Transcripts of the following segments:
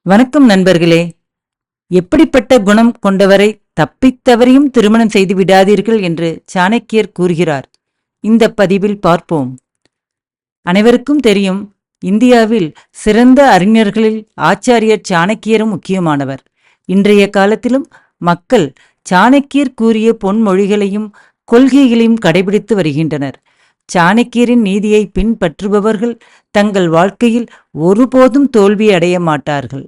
வணக்கம் நண்பர்களே. எப்படிப்பட்ட குணம் கொண்டவரை தப்பித்தவரையும் திருமணம் செய்து விடாதீர்கள் என்று சாணக்கியர் கூறுகிறார். இந்த பதிவில் பார்ப்போம். அனைவருக்கும் தெரியும், இந்தியாவில் சிறந்த அறிஞர்களில் ஆச்சாரியர் சாணக்கியரும் முக்கியமானவர். இன்றைய காலத்திலும் மக்கள் சாணக்கியர் கூறிய பொன்மொழிகளையும் கொள்கைகளையும் கடைபிடித்து வருகின்றனர். சாணக்கியரின் நீதியை பின்பற்றுபவர்கள் தங்கள் வாழ்க்கையில் ஒருபோதும் தோல்வி அடைய மாட்டார்கள்.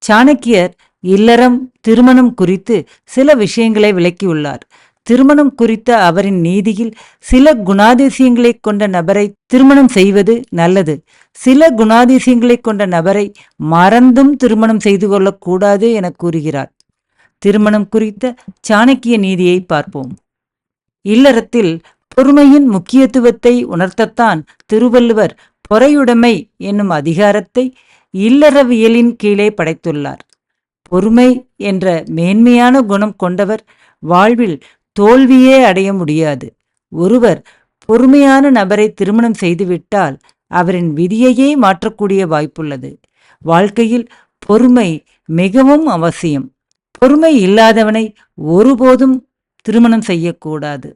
சாணக்கியர் இல்லறம் திருமணம் குறித்து சில விஷயங்களை விளக்கியுள்ளார். திருமணம் குறித்த அவரின் நீதியில் சில குணாதிசயங்களை கொண்ட நபரை திருமணம் செய்வது நல்லது, சில குணாதிசயங்களை கொண்ட நபரை மறந்தும் திருமணம் செய்து கொள்ளக்கூடாது என கூறுகிறார். திருமணம் குறித்த சாணக்கிய நீதியை பார்ப்போம். இல்லறத்தில் பொறுமையின் முக்கியத்துவத்தை உணர்த்தத்தான் திருவள்ளுவர் பொறையுடைமை என்னும் அதிகாரத்தை இல்லறவியலின் கீழே படைத்துள்ளார். பொறுமை என்ற மேன்மையான குணம் கொண்டவர் வாழ்வில் தோல்வியே அடைய முடியாது. ஒருவர் பொறுமையான நபரை திருமணம் செய்துவிட்டால் அவரின் விதியையே மாற்றக்கூடிய வாய்ப்புள்ளது. வாழ்க்கையில் பொறுமை மிகவும் அவசியம். பொறுமை இல்லாதவனை ஒருபோதும் திருமணம் செய்யக்கூடாது.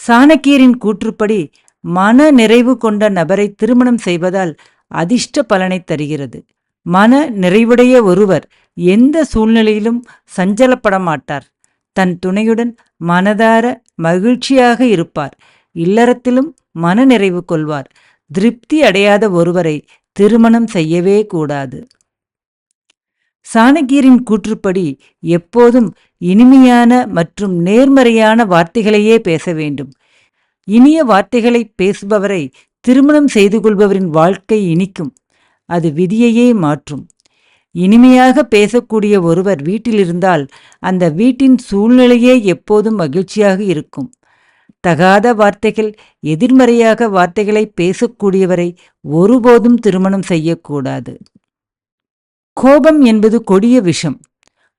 சாணக்கியரின் கூற்றுப்படி மன நிறைவு கொண்ட நபரை திருமணம் செய்வதால் அதிர்ஷ்ட பலனை தருகிறது. மன நிறைவுடைய ஒருவர் எந்த சூழ்நிலையிலும் சஞ்சலப்பட மாட்டார். தன் துணையுடன் மனதார மகிழ்ச்சியாக இருப்பார். இல்லறத்திலும் மன நிறைவு கொள்வார். திருப்தி அடையாத ஒருவரை திருமணம் செய்யவே கூடாது. சாணக்கியரின் கூற்றுப்படி எப்போதும் இனிமையான மற்றும் நேர்மறையான வார்த்தைகளையே பேச வேண்டும். இனிய வார்த்தைகளை பேசுபவரை திருமணம் செய்து கொள்பவரின் வாழ்க்கை இனிக்கும். அது விதியையே மாற்றும். இனிமையாக பேசக்கூடிய ஒருவர் வீட்டில் இருந்தால் அந்த வீட்டின் சூழ்நிலையே எப்போதும் மகிழ்ச்சியாக இருக்கும். தகாத வார்த்தைகள், எதிர்மறையாக வார்த்தைகளை பேசக்கூடியவரை ஒருபோதும் திருமணம் செய்யக்கூடாது. கோபம் என்பது கொடிய விஷம்,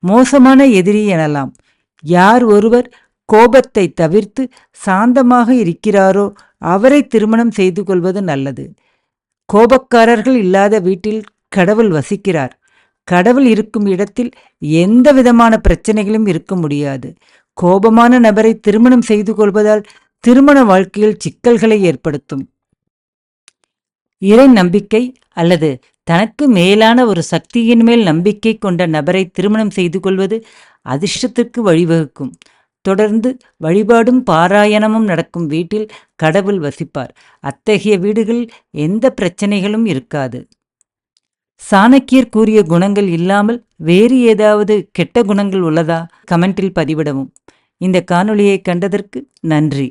மோசமான எதிரி எனலாம். யார் ஒருவர் கோபத்தை தவிர்த்து சாந்தமாக இருக்கிறாரோ அவரை திருமணம் செய்து கொள்வது நல்லது. கோபக்காரர்கள் இல்லாத வீட்டில் கடவுள் வசிக்கிறார். கடவுள் இருக்கும் இடத்தில் எந்த விதமான பிரச்சனைகளும் இருக்க முடியாது. கோபமான நபரை திருமணம் செய்து கொள்வதால் திருமண வாழ்க்கையில் சிக்கல்களை ஏற்படுத்தும். இறை நம்பிக்கை அல்லது தனக்கு மேலான ஒரு சக்தியின் மேல் நம்பிக்கை கொண்ட நபரை திருமணம் செய்து கொள்வது அதிர்ஷ்டத்திற்கு வழிவகுக்கும். தொடர்ந்து வழிபாடும் பாராயணமும் நடக்கும் வீட்டில் கடவுள் வசிப்பார். அத்தகைய வீடுகளில் எந்த பிரச்சனைகளும் இருக்காது. சாணக்கியர் கூறிய குணங்கள் இல்லாமல் வேறு ஏதாவது கெட்ட குணங்கள் உள்ளதா? கமெண்டில் பதிவிடவும். இந்த காணொளியை கண்டதற்கு நன்றி.